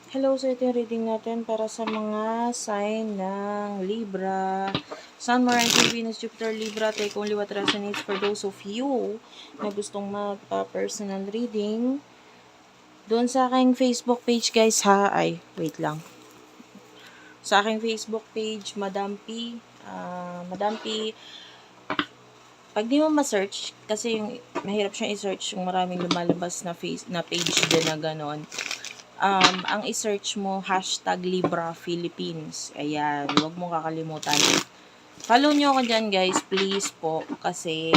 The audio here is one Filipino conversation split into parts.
Hello, so ito yung reading natin para sa mga sign ng Libra. Sun, Mars, and Venus, Jupiter, Libra. Take only what resonates for those of you na gustong magpa-personal reading. Doon sa aking Facebook page, guys, ha? Ay, wait lang. Sa aking Facebook page, Madam P. Madam P. Pag di mo ma-search, kasi yung mahirap siyang i-search yung maraming lumalabas na page din na ganon. Ang i-search mo, hashtag Libra Philippines. Ayan, huwag mong kakalimutan. Follow nyo ako dyan, guys, please po. Kasi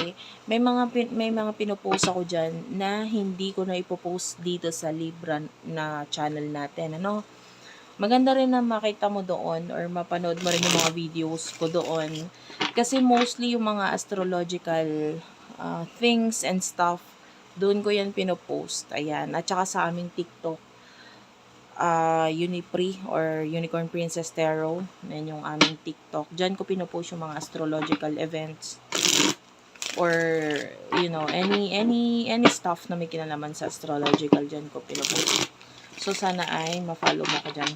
may mga pinopost ako dyan na hindi ko na ipopost dito sa Libra na channel natin. Ano? Maganda rin na makita mo doon or mapanood mo rin yung mga videos ko doon. Kasi mostly yung mga astrological things and stuff, doon ko yan pinopost. Ayan. At saka sa aming TikTok, Unipri or Unicorn Princess Tarot. Yan yung aming TikTok. Diyan ko pinopost yung mga astrological events or any stuff na may kinalaman sa astrological, diyan ko pinopost. So sana ay ma-follow mo ko diyan.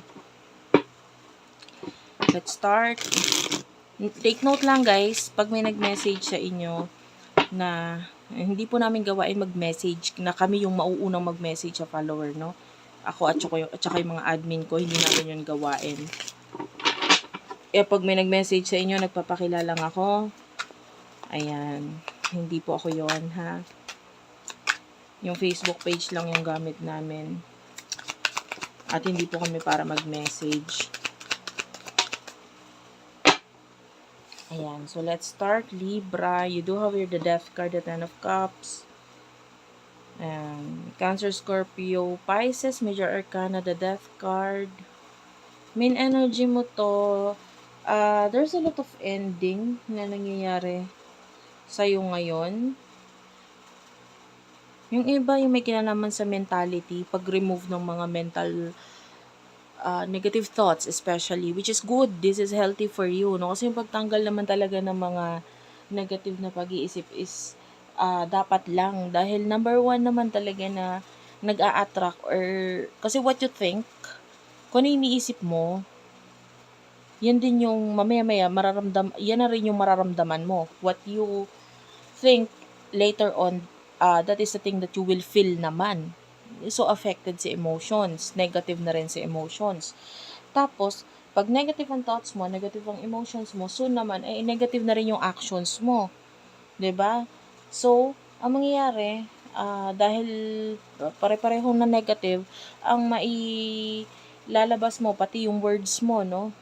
Let's start. Take note lang, guys, pag may nag-message sa inyo na hindi po namin gawain mag-message na kami yung mauunang mag-message sa follower, no? Ako at saka yung mga admin ko, hindi namin yun gawain. Pag may nag-message sa inyo, nagpapakilala lang ako. Ayan. Hindi po ako yon, ha? Yung Facebook page lang yung gamit namin. At hindi po kami para mag-message. Ayan. So, let's start. Libra. You do have here the Death card, the Ten of Cups. Cancer, Scorpio, Pisces, Major Arcana, the Death card. Main energy mo to, there's a lot of ending na nangyayari sa'yo ngayon. Yung iba, yung may kinalaman sa mentality, pag-remove ng mga mental negative thoughts especially, which is good. This is healthy for you, no? Kasi yung pagtanggal naman talaga ng mga negative na pag-iisip is dapat lang. Dahil number one naman talaga na nag-a-attract or kasi what you think, kung ano iniisip mo, yan din yung mamaya-maya yan na rin yung mararamdaman mo. What you think later on, that is the thing that you will feel naman. So, affected si emotions. Negative na rin si emotions. Tapos, pag negative ang thoughts mo, negative ang emotions mo, soon naman, negative na rin yung actions mo. 'Di ba? So, ang mangyayari, dahil pare-parehong na negative, ang mailalabas mo, pati yung words mo, no?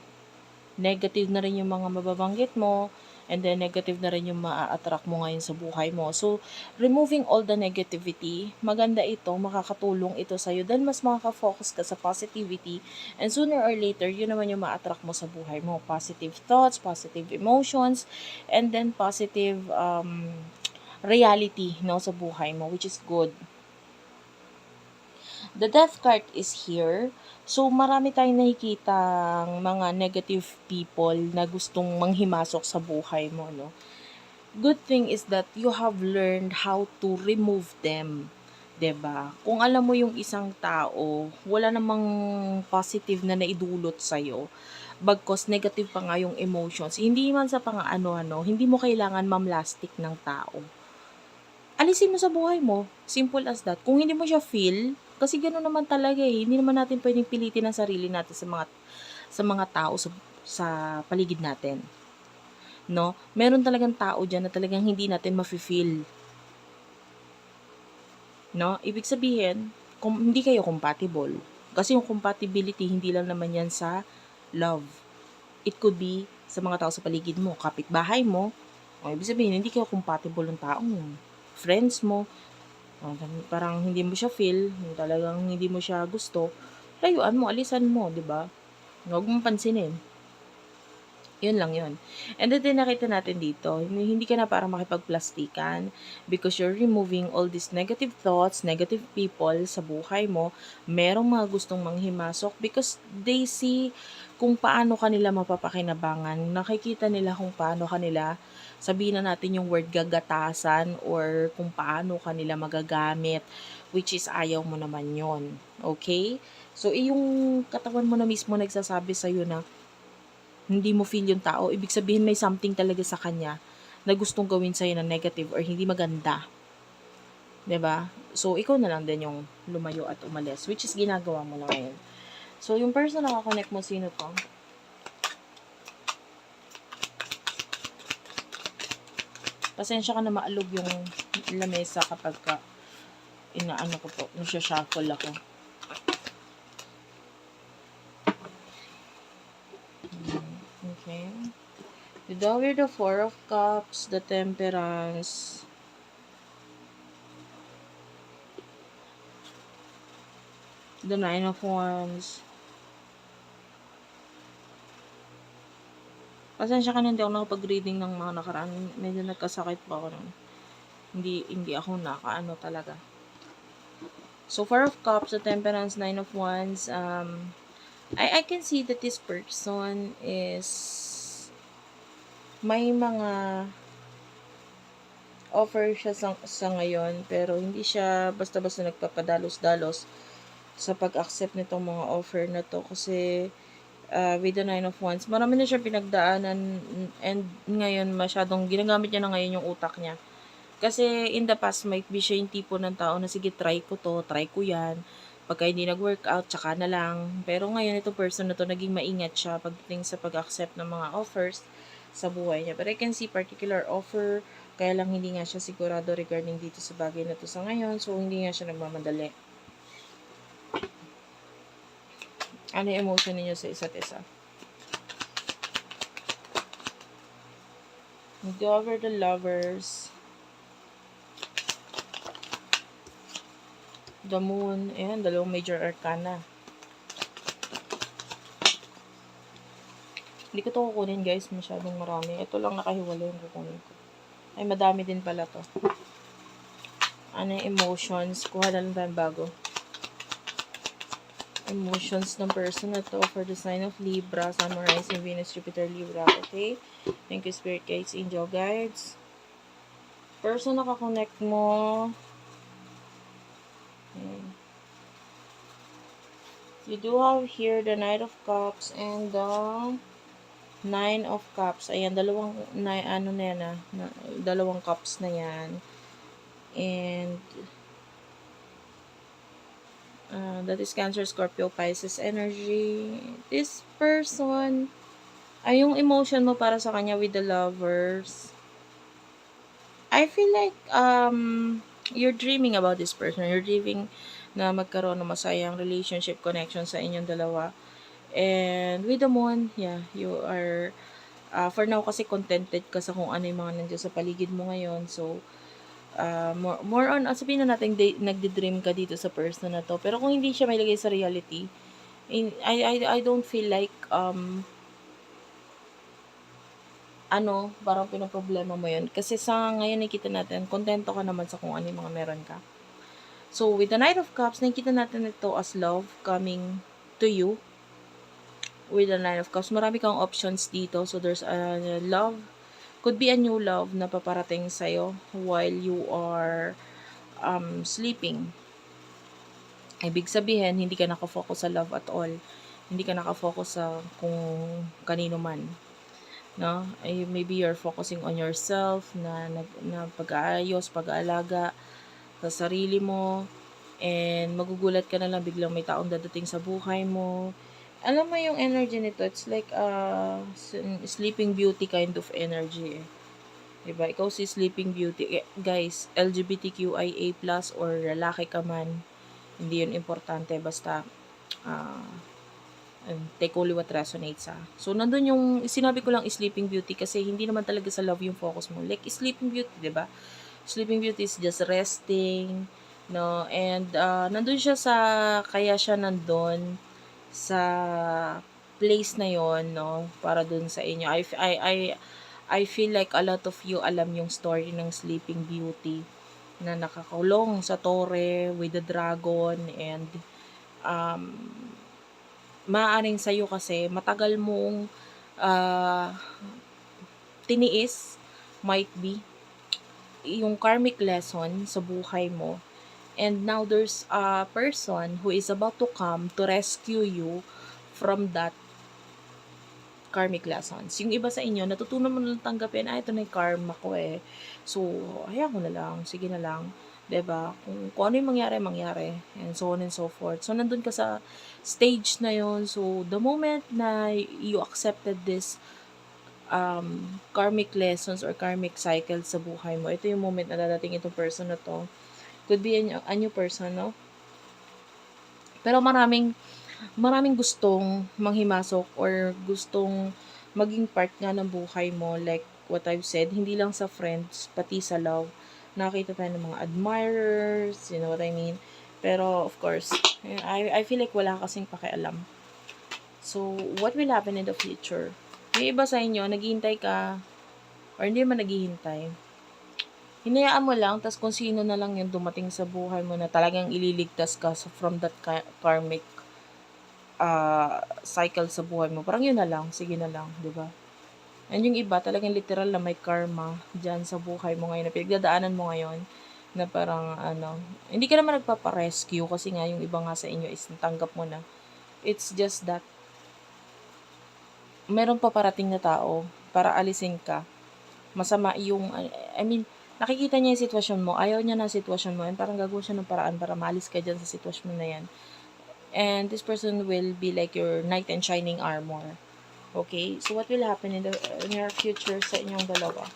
Negative na rin yung mga mababanggit mo, and then negative na rin yung maa-attract mo ngayon sa buhay mo. So, removing all the negativity, maganda ito, makakatulong ito sa'yo, then mas makaka-focus ka sa positivity, and sooner or later, yun naman yung ma-attract mo sa buhay mo. Positive thoughts, positive emotions, and then positive reality, no, sa buhay mo, which is good. The Death card is here. So, marami tayong nakikitang mga negative people na gustong manghimasok sa buhay mo, no? Good thing is that you have learned how to remove them. 'Di ba? Kung alam mo yung isang tao, wala namang positive na naidulot sa'yo, bagkos negative pa nga yung emotions, hindi man sa pang-ano-ano, hindi mo kailangan mamlastik ng tao. Alisin mo sa buhay mo. Simple as that. Kung hindi mo siya feel, kasi gano'n naman talaga hindi naman natin pwedeng pilitin ang sarili natin sa mga tao sa paligid natin. No? Meron talagang tao diyan na talagang hindi natin mafi-feel. No? Ibig sabihin, kung hindi kayo compatible. Kasi yung compatibility, hindi lang naman yan sa love. It could be sa mga tao sa paligid mo, kapitbahay mo. Ibig sabihin, hindi kayo compatible ng taong yun. Friends mo, parang hindi mo siya feel, talagang hindi mo siya gusto, layuan mo, alisan mo, 'di ba? Huwag mong pansinin. Yun lang yun. And then nakita natin dito, hindi ka na para makipagplastikan because you're removing all these negative thoughts, negative people sa buhay mo. Merong mga gustong manghimasok because they see kung paano kanila mapapakinabangan. Nakikita nila kung paano kanila, sabihin na natin yung word gagatasan or kung paano kanila magagamit which is ayaw mo naman yon. Okay? So, yung katawan mo na mismo nagsasabi sa'yo na hindi mo feel yung tao, ibig sabihin may something talaga sa kanya na gustong gawin sa'yo na negative or hindi maganda. 'Di ba? So, ikaw na lang din yung lumayo at umalis, which is ginagawa mo na ngayon. So, yung person na nakakonect mo, sino to? Pasensya ka na maalog yung lamesa kapag inaano ko po, nasya-shuffle ako. Okay. The Tower, the Four of Cups, the Temperance, the Nine of Wands. Pasensya ka na, hindi ako nakapag-reading ng mga nakaraan. Medyo nagkasakit pa ako nun. Hindi ako nakaano talaga. So, Four of Cups, the Temperance, Nine of Wands, I can see that this person is may mga offer siya sa ngayon, pero hindi siya basta-basta nagpapadalos-dalos sa pag-accept nitong mga offer na to, kasi with the Nine of Wands, marami na siya pinagdaanan, and ngayon masyadong ginagamit niya na ngayon yung utak niya. Kasi in the past, might be siya yung tipo ng tao na sige, try ko yan. Pagka hindi nag-workout, tsaka na lang. Pero ngayon, itong person na to, naging maingat siya pagdating sa pag-accept ng mga offers sa buhay niya. But I can see particular offer, kaya lang hindi nga siya sigurado regarding dito sa bagay na to sa ngayon. So, hindi nga siya nagmamadali. Ano yung emotion ninyo sa isa't isa? Go over the Lovers. The Moon. Ayan, dalawang major arcana. Hindi ko to kukunin, guys. Masyadong marami. Ito lang nakahiwalay yung kukunin ko. Ay, madami din pala to. Ano yung emotions? Kuha na lang tayo bago. Emotions ng person na to for the sign of Libra, Sun, Rising, Venus, Jupiter, Libra. Okay? Thank you, Spirit Guides, Angel Guides. Person na kakonect mo. Okay. You do have here the Knight of Cups and the Nine of Cups. Ayan, dalawang dalawang cups na yan. And that is Cancer, Scorpio, Pisces energy. This person, yung emotion mo para sa kanya with the Lovers, I feel like you're dreaming about this person. You're dreaming na magkaroon ng masayang relationship connection sa inyong dalawa. And with the Moon, yeah, you are for now kasi contented ka sa kung ano yung mga nandiyan sa paligid mo ngayon. So, more on, sabihin na natin, nagdi-dream ka dito sa person na to. Pero kung hindi siya may lagay sa reality, I don't feel like, parang pinoproblema mo yun. Kasi sa ngayon, nakikita natin, kontento ka naman sa kung ano yung mga meron ka. So, with the Knight of Cups, nakikita natin ito as love coming to you. With the Nine of Cups, marami kang options dito. So, there's a love. Could be a new love na paparating sa'yo while you are sleeping. Ibig sabihin, hindi ka nakafocus sa love at all. Hindi ka nakafocus sa kung kanino man. No? Maybe you're focusing on yourself, na pag-aayos, pag-aalaga sa sarili mo, and magugulat ka na lang biglang may taong dadating sa buhay mo. Alam mo yung energy nito, it's like Sleeping Beauty kind of energy. Diba? Ikaw si Sleeping Beauty. Guys, LGBTQIA+, or lalaki ka man, hindi yun importante. Basta, take only what resonates, ha. So, nandun yung, sinabi ko lang Sleeping Beauty kasi hindi naman talaga sa love yung focus mo. Like, Sleeping Beauty, diba? Sleeping Beauty is just resting, no? And, nandun siya kaya siya nandun sa place na yon, no, para dun sa inyo. I feel like a lot of you alam yung story ng Sleeping Beauty na nakakulong sa tore with the dragon, and maaaring sa'yo kasi matagal mong tiniis, might be, yung karmic lesson sa buhay mo And now there's a person who is about to come to rescue you from that karmic lessons. Yung iba sa inyo, natutunan mo na tanggapin, ito na yung karma ko eh. So, hayaan ko na lang, sige na lang. 'Di ba? Kung ano yung mangyari, mangyari. And so on and so forth. So, nandun ka sa stage na yon. So, the moment na you accepted this karmic lessons or karmic cycle sa buhay mo, ito yung moment na dadating itong person na to. Could be a new person, no? Pero maraming gustong manghimasok or gustong maging part nga ng buhay mo, like what I've said, hindi lang sa friends, pati sa love. Nakita tayo ng mga admirers, you know what I mean? Pero, of course, I feel like wala kasing pakialam. So, what will happen in the future? Yung iba sa inyo, naghihintay ka, or hindi man naghihintay, hinayaan mo lang, tas kung sino na lang yung dumating sa buhay mo na talagang ililigtas ka from that karmic cycle sa buhay mo. Parang yun na lang, sige na lang, di ba? And yung iba, talagang literal na may karma dyan sa buhay mo ngayon, na pinagdadaanan mo ngayon, na parang hindi ka naman nagpaparescue kasi nga yung iba nga sa inyo is natanggap mo na. It's just that, meron pa parating na tao para alisin ka. Masama yung, nakikita niya yung sitwasyon mo, ayaw niya na sitwasyon mo, and parang gagawin siya ng paraan para maalis ka dyan sa sitwasyon na yan. And this person will be like your knight in shining armor. Okay? So, what will happen in the near future sa inyong dalawa?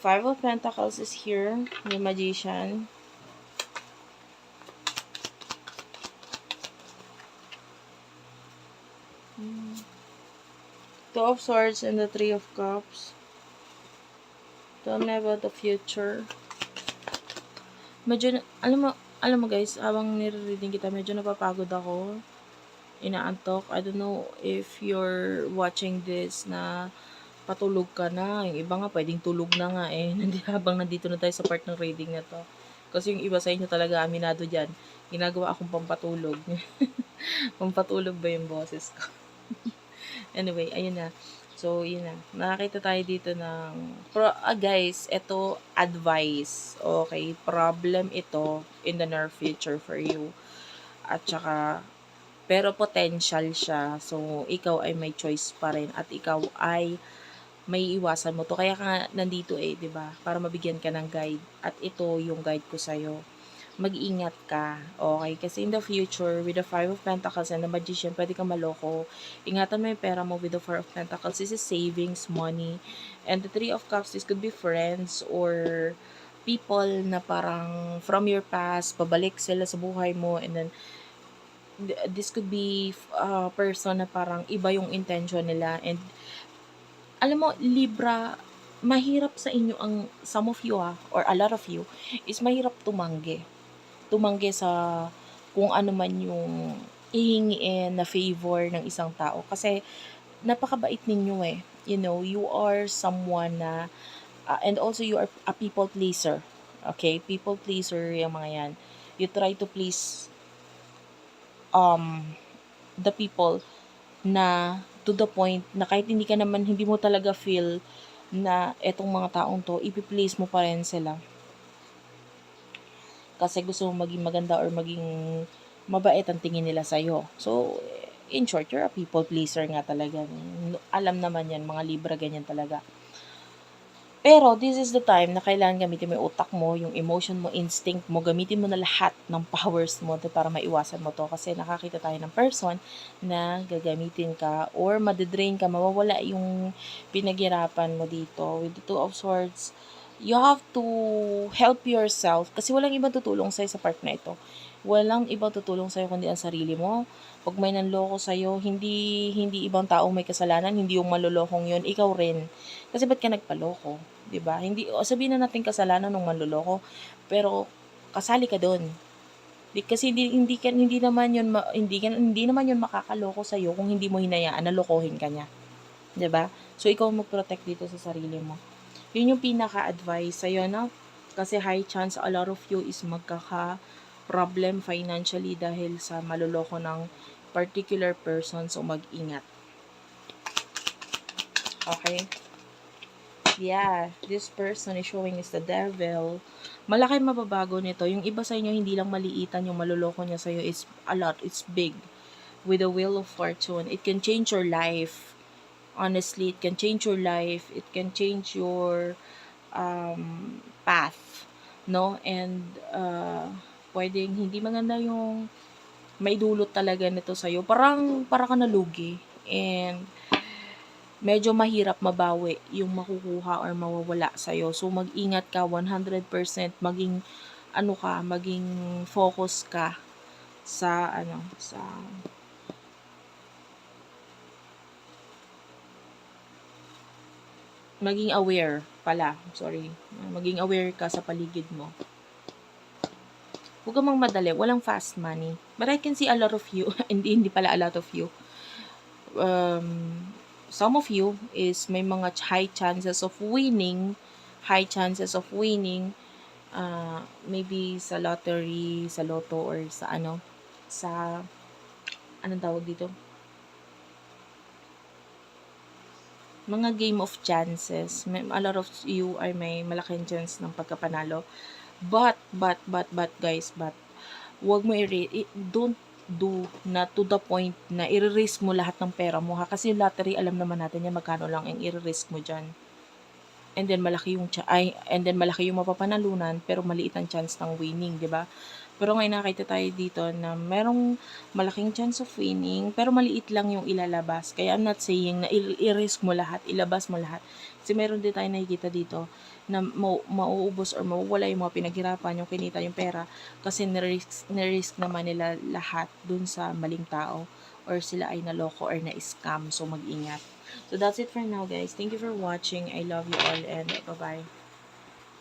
Five of Pentacles is here. The Magician. Two of Swords and the Three of Cups. Tell me about the future. Medyo, alam mo guys, habang nire-reading kita, medyo napapagod ako. Inaantok. I don't know if you're watching this na patulog ka na. Yung iba nga, pwedeng tulog na nga eh. Habang nandito na tayo sa part ng reading na to. Kasi yung iba sa inyo talaga, aminado dyan. Ginagawa akong pampatulog. Pampatulog ba yung boses ko? Anyway, ayun na. So, yun na. Nakakita tayo dito ng... guys, ito, advice. Okay? Problem ito in the near future for you. At saka, pero potential siya. So, ikaw ay may choice pa rin. At ikaw ay may iwasan mo to. Kaya ka nandito eh, 'di ba? Para mabigyan ka ng guide. At ito yung guide ko sa'yo. Mag-ingat ka. Okay? Kasi in the future, with the Five of Pentacles and the Magician, pwede kang maloko. Ingatan mo yung pera mo with the Four of Pentacles. This is savings, money. And the Three of Cups, this could be friends or people na parang from your past, pabalik sila sa buhay mo, and then this could be a person na parang iba yung intention nila. And alam mo, Libra, mahirap sa inyo ang, some of you or a lot of you, is mahirap tumanggi sa kung ano man yung ihingiin na favor ng isang tao. Kasi, napakabait ninyo eh. You know, you are someone na, and also you are a people pleaser. Okay? People pleaser yung mga yan. You try to please the people na to the point na kahit hindi mo talaga feel na etong mga taong to, ipi-please mo pa rin sila. Kasi gusto mo maging maganda or maging mabait ang tingin nila sa'yo. So, in short, you're a people pleaser nga talaga. Alam naman yan, mga Libra, ganyan talaga. Pero, this is the time na kailangan gamitin mo yung utak mo, yung emotion mo, instinct mo, gamitin mo na lahat ng powers mo para maiwasan mo to. Kasi nakakita tayo ng person na gagamitin ka or madidrain ka, mawawala yung pinaghirapan mo dito. With the Two of Swords, you have to help yourself kasi walang ibang tutulong sa'yo sa part na ito. Walang ibang tutulong sa'yo kundi ang sarili mo. Pag may nanloko sa'yo, hindi ibang taong may kasalanan, hindi yung malolokong yun, ikaw rin. Kasi ba't ka nagpaloko? 'Di ba? Hindi, sabihin na natin kasalanan ng manloloko, pero kasali ka doon. Kasi hindi naman yun makakaloko sa iyo kung hindi mo hinayaan na lokohin ka niya. 'Di ba? So ikaw mag-protect dito sa sarili mo. Yun yung pinaka-advice sa'yo, no? Kasi high chance a lot of you is magkaka-problem financially dahil sa maloloko ng particular person, so mag-ingat. Okay? Yeah, this person is showing is the devil. Malaki mababago nito. Yung iba sa inyo, hindi lang maliitan yung maluloko niya sa'yo. It's a lot. It's big. With the wheel of fortune, it can change your life. Honestly, it can change your life. It can change your path. No? And, pwedeng hindi maganda yung may dulot talaga nito sa'yo. Para ka nalugi. And, medyo mahirap mabawi yung makukuha or mawawala sa'yo. So, mag-ingat ka 100%, maging focus ka sa, maging aware pala, sorry. Maging aware ka sa paligid mo. Huwag kang magmadali, walang fast money. But I can see a lot of you, hindi pala a lot of you. Some of you is may mga high chances of winning, maybe sa lottery, sa lotto, or sa anong tawag dito? Mga game of chances. A lot of you ay may malaking chance ng pagkapanalo. But guys, wag mo don't do na to the point na i-risk mo lahat ng pera mo, ha? Kasi yung lottery, alam naman natin yan, magkano lang ang i-risk mo dyan. And then malaki yung mapapanalunan, pero maliit ang chance ng winning, 'di ba? Pero ngayon nakita tayo dito na merong malaking chance of winning, pero maliit lang yung ilalabas. Kaya I'm not saying na i-risk mo lahat, ilabas mo lahat. Kasi meron din tayo nakikita dito na mauubos or mawawala yung mga pinaghirapan, yung kinita, yung pera, kasi nirisk naman nila lahat dun sa maling tao, or sila ay naloko or na-scam. So, mag-ingat. So, that's it for now, guys. Thank you for watching. I love you all, and bye-bye.